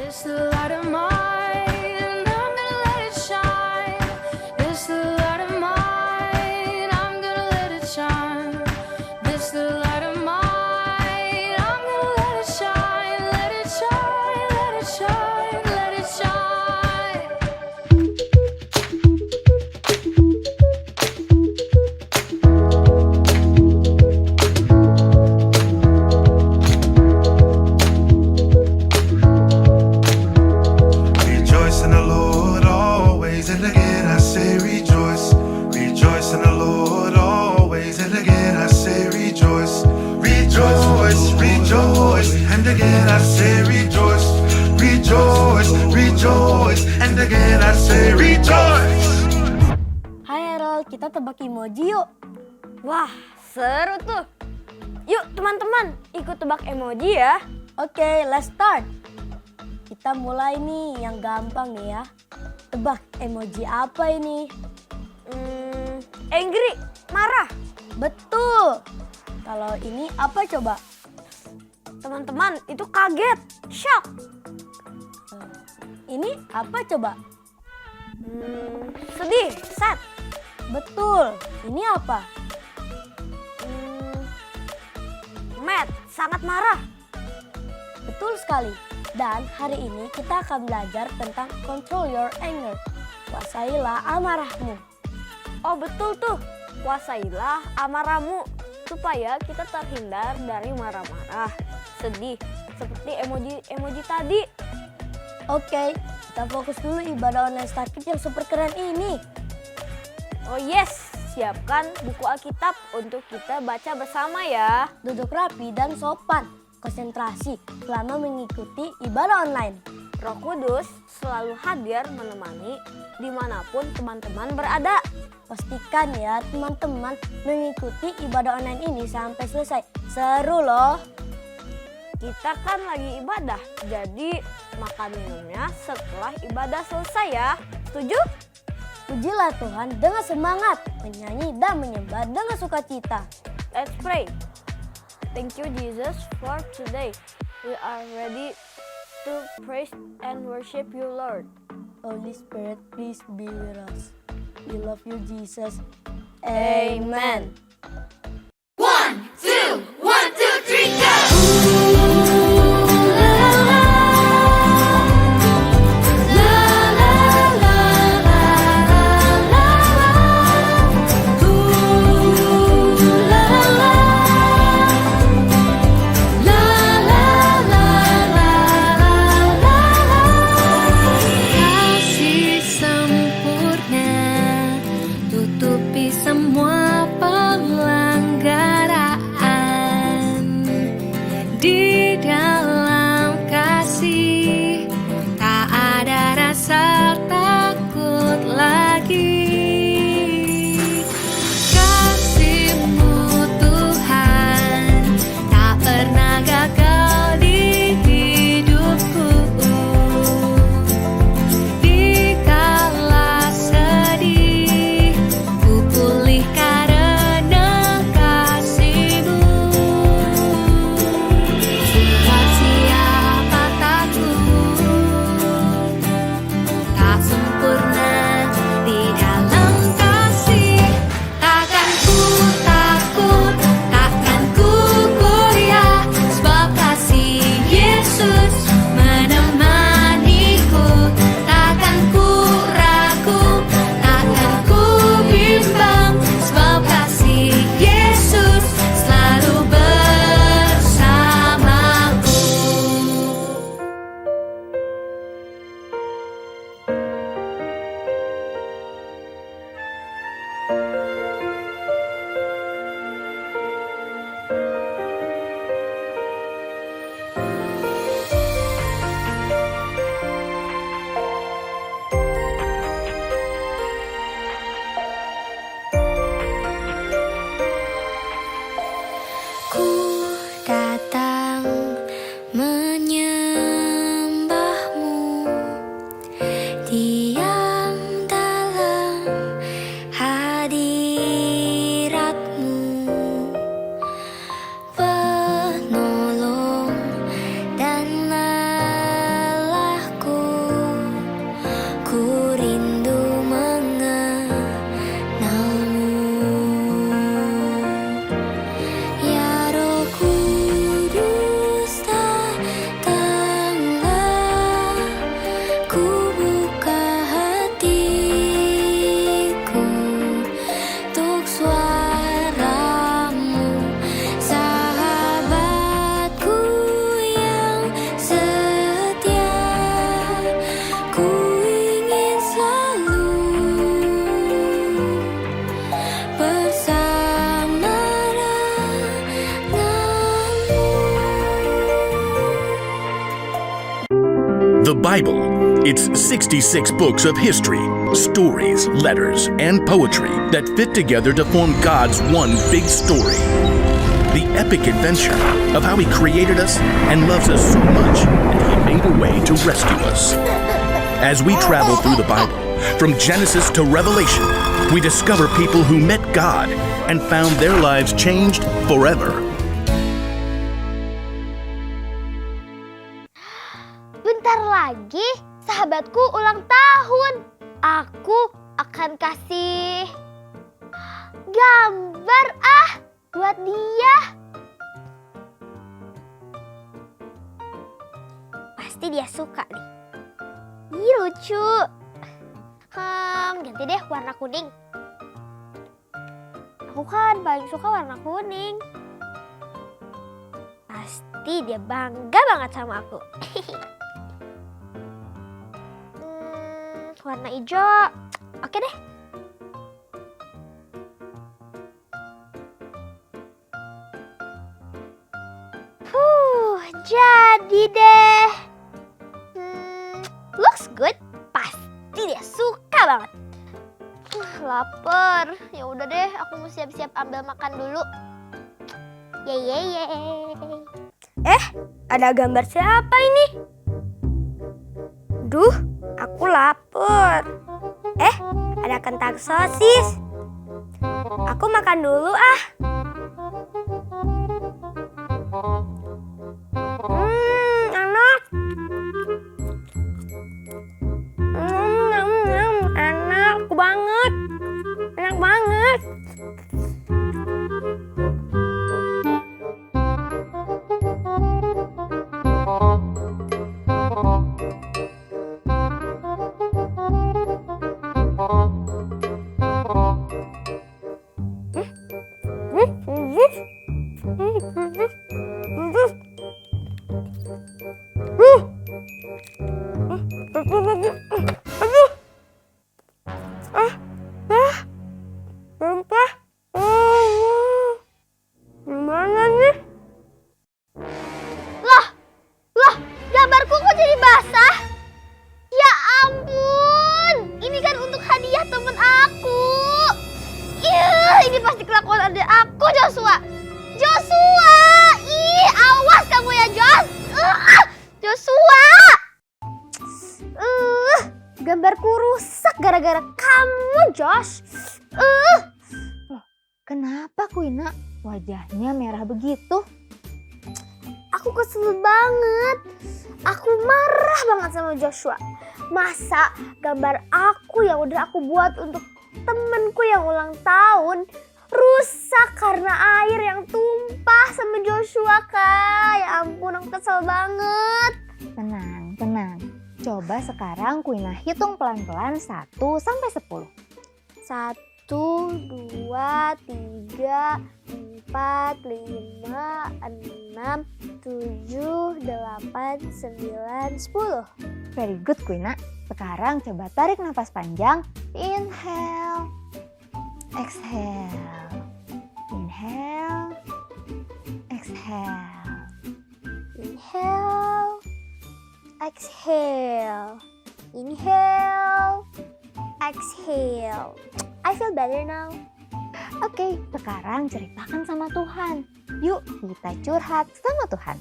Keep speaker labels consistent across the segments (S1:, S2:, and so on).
S1: It's the light of mine, I'm gonna let it shine. It's the light of mine, I'm gonna let it shine. It's the light of mine, I'm gonna let it shine. Let it shine, let it shine, let it shine.
S2: Rejoice in the Lord always, and again I say rejoice. Rejoice in the Lord always, and again I say rejoice. Rejoice, rejoice, and again I say rejoice. Rejoice, rejoice, and again I say rejoice.
S3: Hai Errol, kita tebak emoji yuk. Wah, seru tuh. Yuk teman-teman, ikut tebak emoji ya. Oke, let's start. Kita mulai nih yang gampang nih ya. Tebak emoji apa ini? Angry, marah. Betul. Kalau ini apa coba? Teman-teman, itu kaget, shock. Ini apa coba? Sedih, sad. Betul. Ini apa? Mad, sangat marah. Betul sekali. Dan hari ini kita akan belajar tentang control your anger. Kuasailah amarahmu. Oh betul tuh, kuasailah amarahmu. Supaya kita terhindar dari marah-marah, sedih, seperti emoji tadi. Oke, kita fokus dulu ibadah online Starkid yang super keren ini. Oh yes, siapkan buku Alkitab untuk kita baca bersama ya. Duduk rapi dan sopan. Konsentrasi selama mengikuti ibadah online. Roh Kudus selalu hadir menemani dimanapun teman-teman berada. Pastikan ya teman-teman mengikuti ibadah online ini sampai selesai. Seru loh. Kita kan lagi ibadah, jadi makan minumnya setelah ibadah selesai ya. Setuju? Pujilah Tuhan dengan semangat, menyanyi dan menyembah dengan sukacita. Let's pray. Thank you Jesus for today. We are ready to praise and worship you Lord. Holy Spirit, please be with us. We love you Jesus. Amen.
S1: 1, 2, 1, 2, 3, go!
S4: Kasih sempurna tutupi semua The Bible. It's 66 books of history, stories, letters, and poetry that fit together to form God's one big story. The epic adventure of how He created us and loves us so much that He made a way to rescue us. As we travel through the Bible, from Genesis to Revelation, we discover people who met God and found their lives changed forever.
S5: Bentar lagi sahabatku ulang tahun. Aku akan kasih gambar buat dia. Pasti dia suka nih. Ih, lucu. Ganti deh warna kuning. Aku kan paling suka warna kuning. Pasti dia bangga banget sama aku. Warna hijau. Oke deh. Jadi deh. Looks good. Pasti dia suka banget. Lapar. Ya udah deh, aku mau siap-siap ambil makan dulu. Ye.
S3: Ada gambar siapa ini? Duh, aku lapar. Ada kentang sosis. Aku makan dulu Enak. Enak banget. Enak banget. Gimana nih?
S5: Loh, gambarku kok jadi basah? Ya ampun, ini kan untuk hadiah temen aku. Ini pasti kelakuan adik aku, Joshua. Awas kamu ya, Joshua. Gambarku rusak gara-gara kamu, Josh.
S6: Kenapa Quina? Wajahnya merah begitu.
S5: Aku kesel banget. Aku marah banget sama Joshua. Masa gambar aku yang udah aku buat untuk temenku yang ulang tahun rusak karena air yang tumpah sama Joshua, Kak. Ya ampun, aku kesel banget.
S6: Tenang. Coba sekarang Quina hitung pelan-pelan 1 sampai 10.
S5: 1, 2, 3, 4, 5, 6, 7, 8, 9, 10.
S6: Very good Quina. Sekarang coba tarik nafas panjang. Inhale. Exhale. Inhale. Exhale.
S5: Inhale. Exhale. Inhale. Exhale. I feel better now.
S6: Oke, sekarang ceritakan sama Tuhan. Yuk kita curhat sama Tuhan.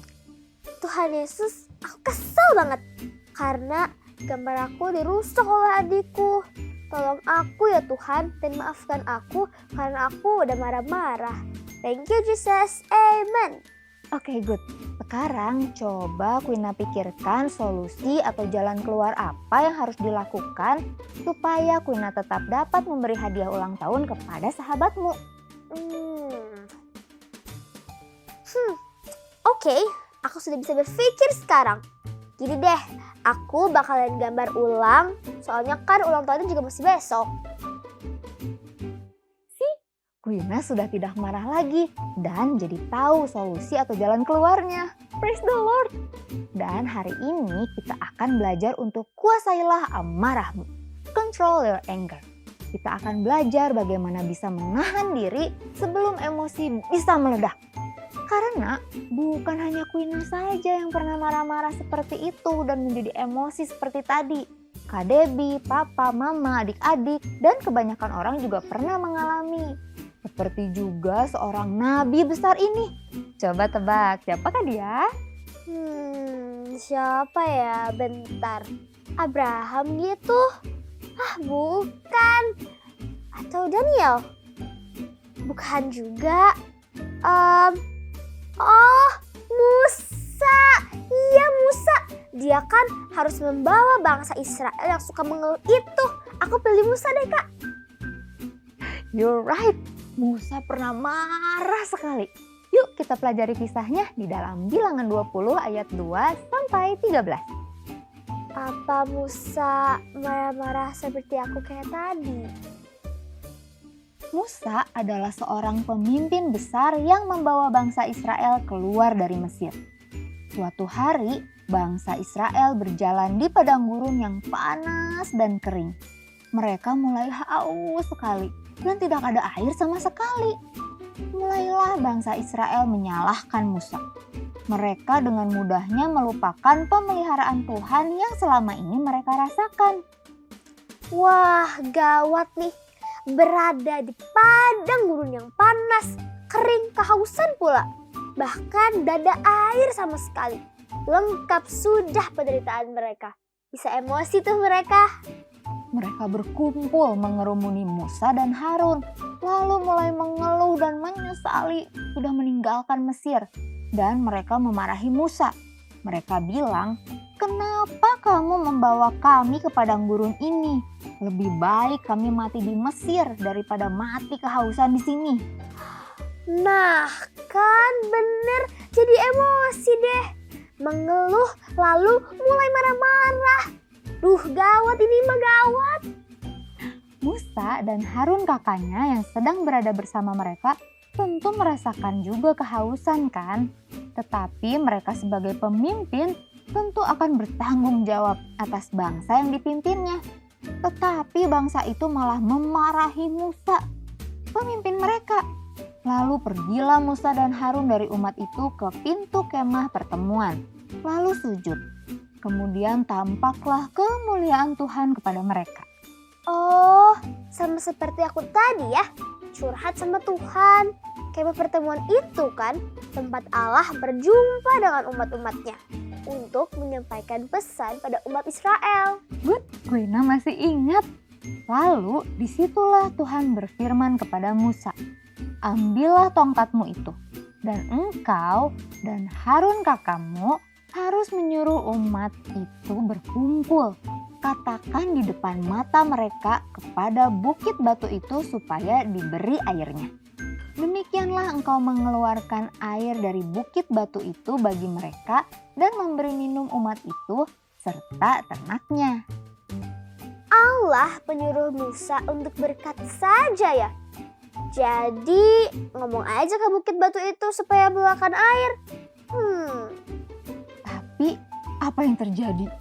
S5: Tuhan Yesus, aku kesel banget karena gambar aku dirusak oleh adikku. Tolong aku ya Tuhan dan maafkan aku karena aku udah marah-marah. Thank you Jesus. Amen.
S6: Oke, good. Sekarang coba Quina pikirkan solusi atau jalan keluar apa yang harus dilakukan supaya Quina tetap dapat memberi hadiah ulang tahun kepada sahabatmu.
S5: Oke, aku sudah bisa berpikir sekarang. Gini deh, aku bakalan gambar ulang, soalnya kan ulang tahunnya juga masih besok.
S6: Quina sudah tidak marah lagi dan jadi tahu solusi atau jalan keluarnya. Praise the Lord. Dan hari ini kita akan belajar untuk kuasailah amarahmu. Control your anger. Kita akan belajar bagaimana bisa menahan diri sebelum emosi bisa meledak. Karena bukan hanya Queen saja yang pernah marah-marah seperti itu dan menjadi emosi seperti tadi. Kak Debbie, Papa, Mama, adik-adik, dan kebanyakan orang juga pernah mengalami. Seperti juga seorang nabi besar ini. Coba tebak, siapakah dia?
S5: Siapa ya? Bentar. Abraham gitu? Bukan. Atau Daniel? Bukan juga. Musa. Iya, Musa. Dia kan harus membawa bangsa Israel yang suka mengeluh itu. Aku pilih Musa deh, Kak.
S6: You're right. Musa pernah marah sekali. Yuk kita pelajari kisahnya di dalam Bilangan 20 ayat 2 sampai 13.
S5: Apa Musa marah-marah seperti aku kayak tadi?
S6: Musa adalah seorang pemimpin besar yang membawa bangsa Israel keluar dari Mesir. Suatu hari, bangsa Israel berjalan di padang gurun yang panas dan kering. Mereka mulai haus sekali dan tidak ada air sama sekali. Mulailah bangsa Israel menyalahkan Musa. Mereka dengan mudahnya melupakan pemeliharaan Tuhan yang selama ini mereka rasakan.
S5: Wah, gawat nih. Berada di padang gurun yang panas, kering, kehausan pula. Bahkan tidak ada air sama sekali. Lengkap sudah penderitaan mereka. Bisa emosi tuh mereka.
S6: Mereka berkumpul mengerumuni Musa dan Harun, lalu mulai mengeluh dan menyesali sudah meninggalkan Mesir. Dan mereka memarahi Musa. Mereka bilang, "Kenapa kamu membawa kami ke padang gurun ini? Lebih baik kami mati di Mesir daripada mati kehausan di sini."
S5: Nah, kan bener, jadi emosi deh. Mengeluh lalu mulai marah-marah. Duh, gawat ini mah gawat.
S6: Musa dan Harun kakaknya yang sedang berada bersama mereka tentu merasakan juga kehausan kan? Tetapi mereka sebagai pemimpin tentu akan bertanggung jawab atas bangsa yang dipimpinnya. Tetapi bangsa itu malah memarahi Musa, pemimpin mereka. Lalu pergilah Musa dan Harun dari umat itu ke pintu kemah pertemuan, lalu sujud. Kemudian tampaklah kemuliaan Tuhan kepada mereka.
S5: Oh, sama seperti aku tadi ya, curhat sama Tuhan. Kemah pertemuan itu kan tempat Allah berjumpa dengan umat-umatnya untuk menyampaikan pesan pada umat Israel.
S6: Good, Quina masih ingat. Lalu disitulah Tuhan berfirman kepada Musa, "Ambillah tongkatmu itu, dan engkau dan Harun kakakmu harus menyuruh umat itu berkumpul. Katakan di depan mata mereka kepada bukit batu itu supaya diberi airnya. Demikianlah engkau mengeluarkan air dari bukit batu itu bagi mereka dan memberi minum umat itu serta ternaknya."
S5: Allah menyuruh Musa untuk berkat saja ya. Jadi ngomong aja ke bukit batu itu supaya mengeluarkan air.
S6: Tapi apa yang terjadi?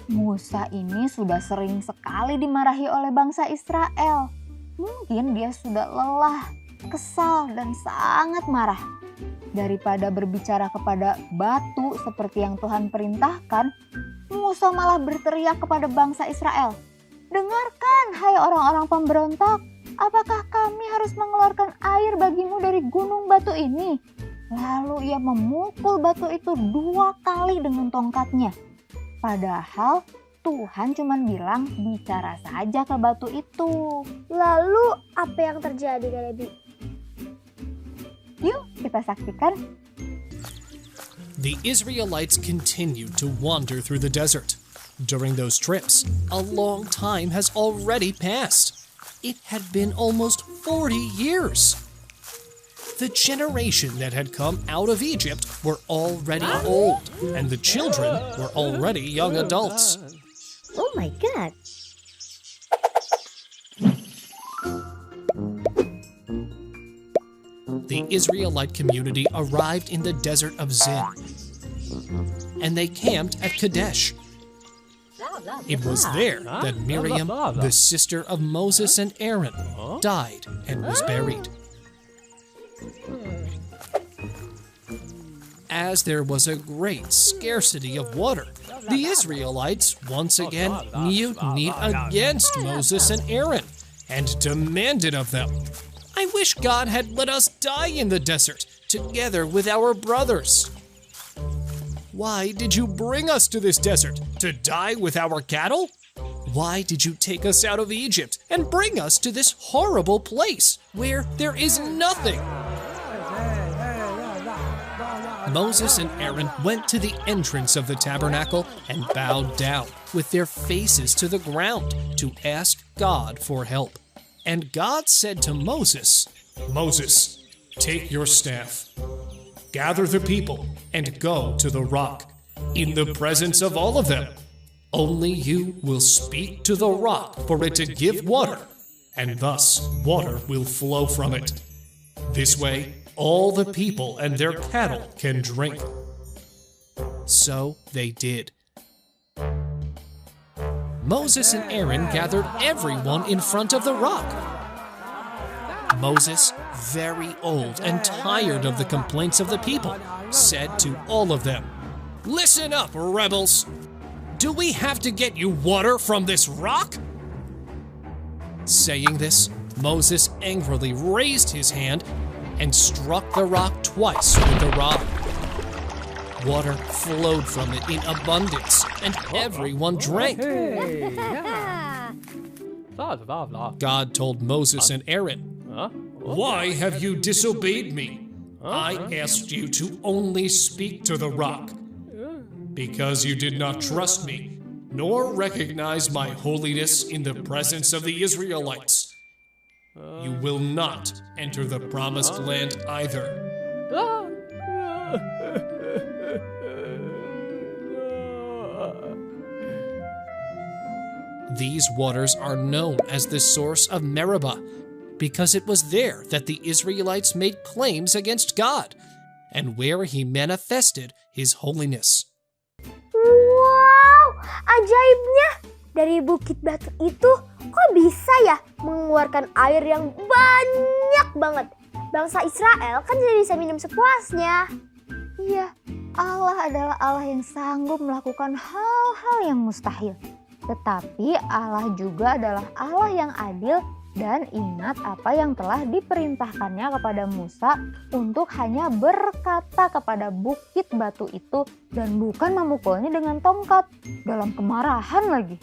S6: Musa ini sudah sering sekali dimarahi oleh bangsa Israel. Mungkin dia sudah lelah, kesal, dan sangat marah. Daripada berbicara kepada batu seperti yang Tuhan perintahkan, Musa malah berteriak kepada bangsa Israel, "Dengarkan, hai orang-orang pemberontak, apakah kami harus mengeluarkan air bagimu dari gunung batu ini?" Lalu ia memukul batu itu 2 kali dengan tongkatnya. Padahal Tuhan cuma bilang bicara saja ke batu itu.
S5: Lalu apa yang terjadi, Kak Debbie?
S6: Yuk kita saksikan.
S7: The Israelites continued to wander through the desert. During those trips, a long time has already passed. It had been almost 40 years. The generation that had come out of Egypt were already old, and the children were already young adults.
S3: Oh my God.
S7: The Israelite community arrived in the desert of Zin, and they camped at Kadesh. It was there that Miriam, the sister of Moses and Aaron, died and was buried. As there was a great scarcity of water, the Israelites once again mutinied against Moses and Aaron and demanded of them, "I wish God had let us die in the desert together with our brothers. Why did you bring us to this desert? To die with our cattle? Why did you take us out of Egypt and bring us to this horrible place where there is nothing?" Moses and Aaron went to the entrance of the tabernacle and bowed down with their faces to the ground to ask God for help. And God said to Moses, "Moses, take your staff, gather the people, and go to the rock in the presence of all of them. Only you will speak to the rock for it to give water, and thus water will flow from it. This way, all the people and their cattle can drink." So they did. Moses and Aaron gathered everyone in front of the rock. Moses, very old and tired of the complaints of the people, said to all of them, "Listen up, rebels! Do we have to get you water from this rock?" Saying this, Moses angrily raised his hand and struck the rock twice with the rod. Water flowed from it in abundance, and everyone drank. God told Moses and Aaron, "Why have you disobeyed me? I asked you to only speak to the rock. Because you did not trust me, nor recognize my holiness in the presence of the Israelites, you will not enter the promised land either." These waters are known as the source of Meribah, because it was there that the Israelites made claims against God, and where he manifested his holiness.
S5: Wow, ajaibnya. Dari bukit batu itu kok bisa ya mengeluarkan air yang banyak banget. Bangsa Israel kan jadi bisa minum sepuasnya.
S6: Iya, Allah adalah Allah yang sanggup melakukan hal-hal yang mustahil. Tetapi Allah juga adalah Allah yang adil dan ingat apa yang telah diperintahkannya kepada Musa untuk hanya berkata kepada bukit batu itu dan bukan memukulnya dengan tongkat dalam kemarahan lagi.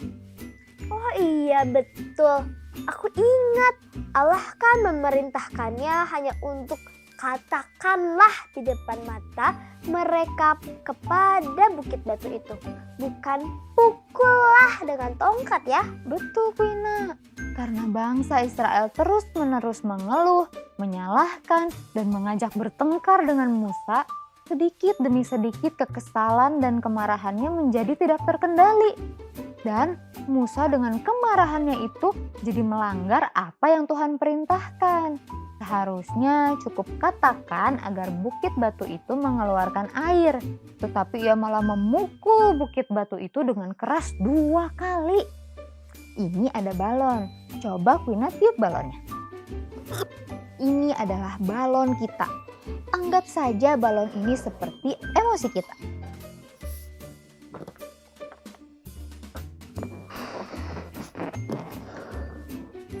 S5: Oh iya betul, aku ingat Allah kan memerintahkannya hanya untuk katakanlah di depan mata mereka kepada bukit batu itu. Bukan pukullah dengan tongkat ya.
S6: Betul Quina, karena bangsa Israel terus-menerus mengeluh, menyalahkan, dan mengajak bertengkar dengan Musa, sedikit demi sedikit kekesalan dan kemarahannya menjadi tidak terkendali. Dan Musa dengan kemarahannya itu jadi melanggar apa yang Tuhan perintahkan. Seharusnya cukup katakan agar bukit batu itu mengeluarkan air. Tetapi ia malah memukul bukit batu itu dengan keras 2 kali. Ini ada balon. Coba Quina tiup balonnya. Ini adalah balon kita. Anggap saja balon ini seperti emosi kita.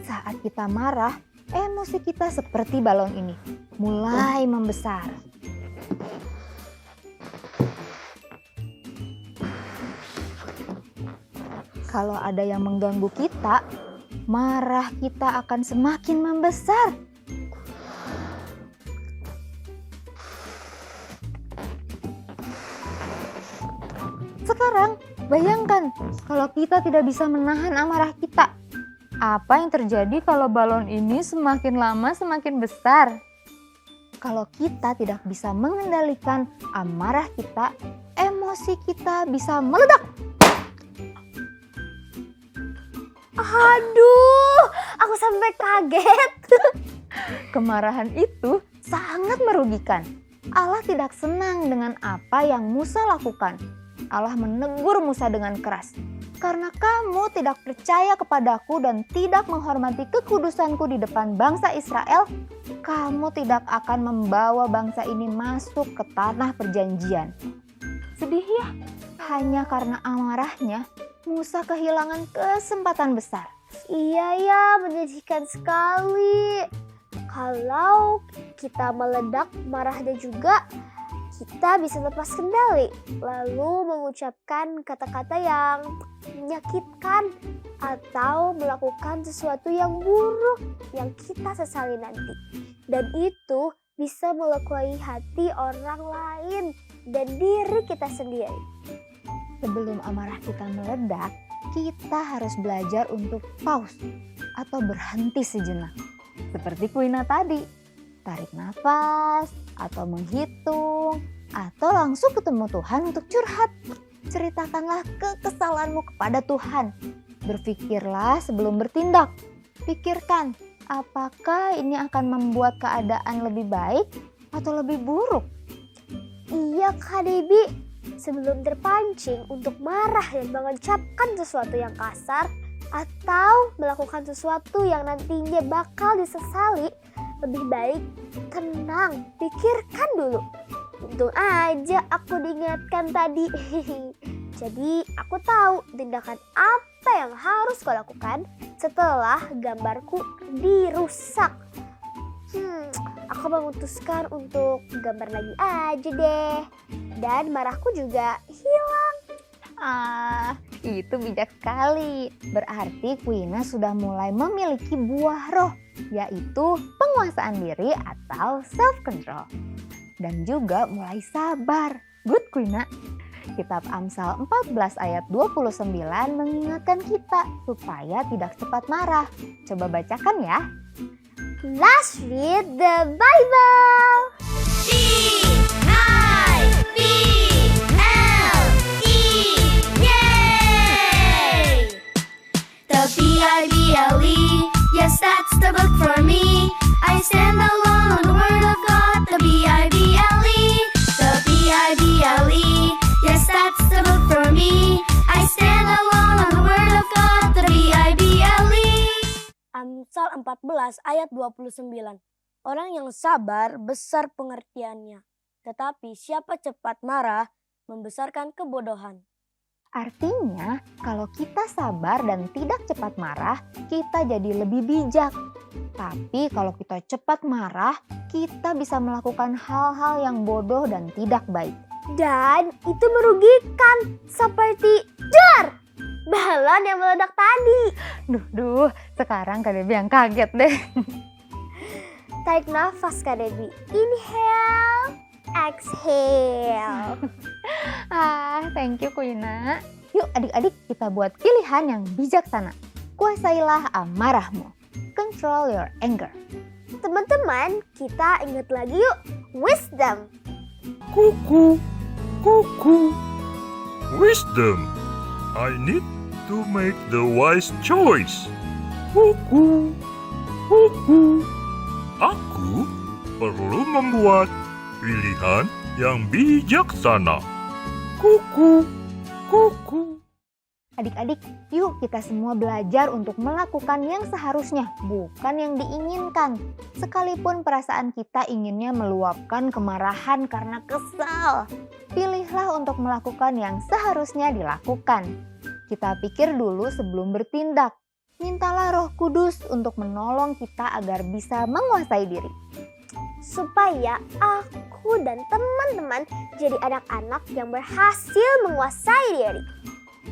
S6: Saat kita marah, emosi kita seperti balon ini, mulai membesar. Kalau ada yang mengganggu kita, marah kita akan semakin membesar. Sekarang, bayangkan kalau kita tidak bisa menahan amarah kita. Apa yang terjadi kalau balon ini semakin lama semakin besar? Kalau kita tidak bisa mengendalikan amarah kita, emosi kita bisa meledak.
S5: Aduh, aku sampai kaget.
S6: Kemarahan itu sangat merugikan. Allah tidak senang dengan apa yang Musa lakukan. Allah menegur Musa dengan keras. Karena kamu tidak percaya kepadaku dan tidak menghormati kekudusanku di depan bangsa Israel, kamu tidak akan membawa bangsa ini masuk ke tanah perjanjian. Sedih ya, hanya karena amarahnya Musa kehilangan kesempatan besar.
S5: Iya ya, menyedihkan sekali. Kalau kita meledak marahnya juga, kita bisa lepas kendali, lalu mengucapkan kata-kata yang menyakitkan atau melakukan sesuatu yang buruk yang kita sesali nanti. Dan itu bisa melukai hati orang lain dan diri kita sendiri.
S6: Sebelum amarah kita meledak, kita harus belajar untuk pause atau berhenti sejenak. Seperti Quina tadi, tarik nafas atau menghitung atau langsung ketemu Tuhan untuk curhat. Ceritakanlah kekesalanmu kepada Tuhan. Berpikirlah sebelum bertindak. Pikirkan, apakah ini akan membuat keadaan lebih baik atau lebih buruk?
S5: Iya Kak Debbie, sebelum terpancing untuk marah dan mengucapkan sesuatu yang kasar atau melakukan sesuatu yang nantinya bakal disesali, lebih baik tenang, pikirkan dulu. Untung aja aku diingatkan tadi. Jadi aku tahu tindakan apa yang harus kau lakukan setelah gambarku dirusak. Aku memutuskan untuk gambar lagi aja deh. Dan marahku juga hilang.
S6: Itu bijak sekali. Berarti Quina sudah mulai memiliki buah roh, yaitu penguasaan diri atau self-control. Dan juga mulai sabar. Good Quina. Kitab Amsal 14 ayat 29 mengingatkan kita supaya tidak cepat marah. Coba bacakan ya.
S5: Let's read the Bible.
S1: B-I-B-L-E, yes, that's the book for me. I stand alone on the word of God, the B-I-B-L-E, the B-I-B-L-E, yes, that's the book for me. I stand alone on the word of God, the B-I-B-L-E.
S3: Amsal 14 ayat 29. Orang yang sabar besar pengertiannya, tetapi siapa cepat marah membesarkan kebodohan.
S6: Artinya, kalau kita sabar dan tidak cepat marah, kita jadi lebih bijak. Tapi kalau kita cepat marah, kita bisa melakukan hal-hal yang bodoh dan tidak baik.
S5: Dan itu merugikan, seperti dar, balon yang meledak tadi.
S6: Duh, sekarang Kak Debbie yang kaget deh.
S5: Tarik nafas Kak Debbie. Inhale, exhale.
S6: Thank you Quina. Yuk adik-adik kita buat pilihan yang bijaksana. Kuasailah amarahmu. Control your anger.
S5: Teman-teman, kita ingat lagi yuk, wisdom.
S8: Cuckoo, cuckoo. Wisdom. I need to make the wise choice. Cuckoo, cuckoo. Aku perlu membuat pilihan yang bijaksana. Kuku, kuku.
S6: Adik-adik, yuk kita semua belajar untuk melakukan yang seharusnya, bukan yang diinginkan. Sekalipun perasaan kita inginnya meluapkan kemarahan karena kesal. Pilihlah untuk melakukan yang seharusnya dilakukan. Kita pikir dulu sebelum bertindak. Mintalah Roh Kudus untuk menolong kita agar bisa menguasai diri.
S5: Supaya aku dan teman-teman jadi anak-anak yang berhasil menguasai diri.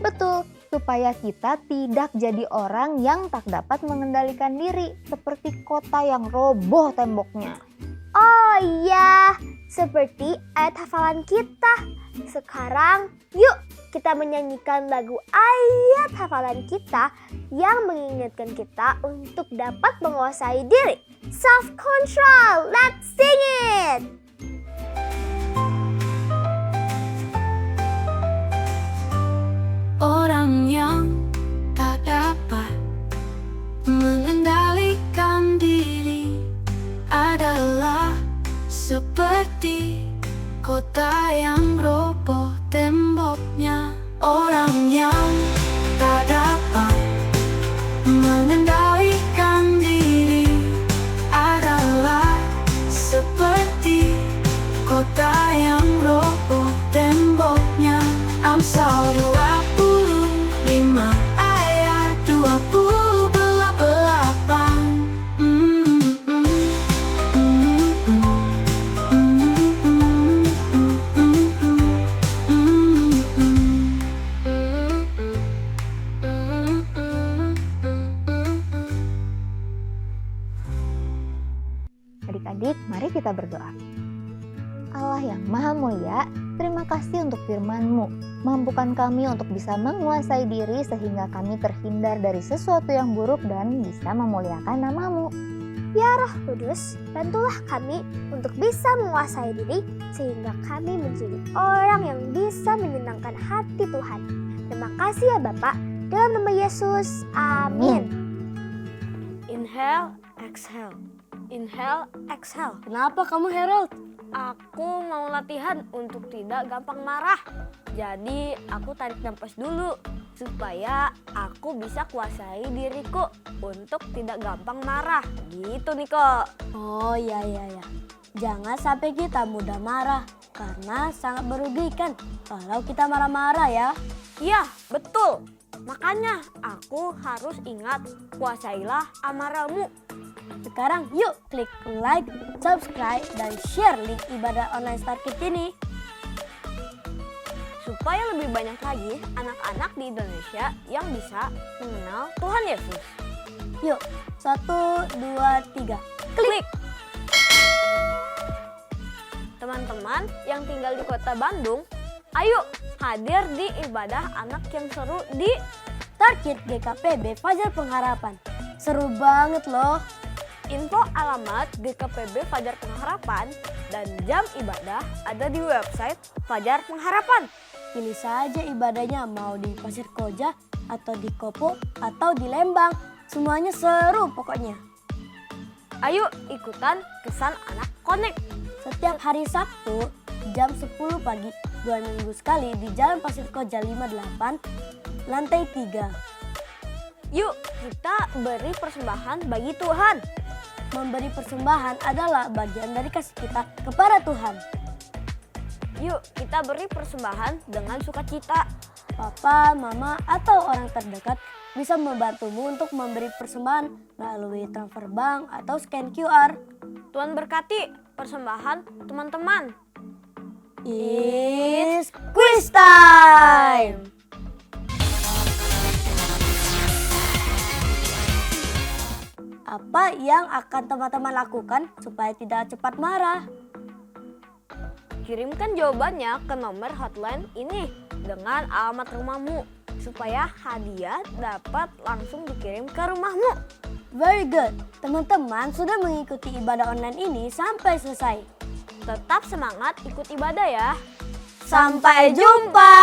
S6: Betul, supaya kita tidak jadi orang yang tak dapat mengendalikan diri, seperti kota yang roboh temboknya.
S5: Oh iya, seperti ayat hafalan kita. Sekarang yuk kita menyanyikan lagu ayat hafalan kita yang mengingatkan kita untuk dapat menguasai diri. Self-control, let's sing it!
S1: Orang yang tak dapat mengendalikan diri adalah seperti kota yang roboh temboknya.
S6: adik-adik, mari kita berdoa. Allah yang Maha Mulia, terima kasih untuk firman-Mu. Mampukan kami untuk bisa menguasai diri sehingga kami terhindar dari sesuatu yang buruk dan bisa memuliakan nama-Mu.
S5: Ya Roh Kudus, bantulah kami untuk bisa menguasai diri sehingga kami menjadi orang yang bisa menyenangkan hati Tuhan. Terima kasih ya Bapak, dalam nama Yesus, amin.
S3: Inhale, exhale. Inhale, exhale. Kenapa kamu Harold? Aku mau latihan untuk tidak gampang marah. Jadi aku tarik nafas dulu supaya aku bisa kuasai diriku untuk tidak gampang marah. Gitu Niko. Oh ya. Jangan sampai kita mudah marah karena sangat merugikan kalau kita marah-marah ya. Iya, betul. Makanya aku harus ingat kuasailah amarahmu. Sekarang yuk klik like, subscribe, dan share link ibadah online Star Kids ini. Supaya lebih banyak lagi anak-anak di Indonesia yang bisa mengenal Tuhan Yesus. Yuk, 1, 2, 3, klik! Teman-teman yang tinggal di kota Bandung, ayo hadir di ibadah anak yang seru di Star Kids GKPB Fajar Pengharapan. Seru banget loh. Info alamat GKPB Fajar Pengharapan dan jam ibadah ada di website Fajar Pengharapan. Pilih saja ibadahnya mau di Pasir Koja atau di Kopo atau di Lembang. Semuanya seru pokoknya. Ayo ikutan Kesan Anak Connect. Setiap hari Sabtu jam 10 pagi 2 minggu sekali di Jalan Pasir Koja 58 lantai 3. Yuk kita beri persembahan bagi Tuhan. Memberi persembahan adalah bagian dari kasih kita kepada Tuhan. Yuk kita beri persembahan dengan sukacita. Papa, mama, atau orang terdekat bisa membantumu untuk memberi persembahan melalui transfer bank atau scan QR. Tuhan berkati persembahan teman-teman. It's quiz time! Apa yang akan teman-teman lakukan supaya tidak cepat marah? Kirimkan jawabannya ke nomor hotline ini dengan alamat rumahmu supaya hadiah dapat langsung dikirim ke rumahmu. Very good. Teman-teman sudah mengikuti ibadah online ini sampai selesai. Tetap semangat ikut ibadah ya. Sampai jumpa.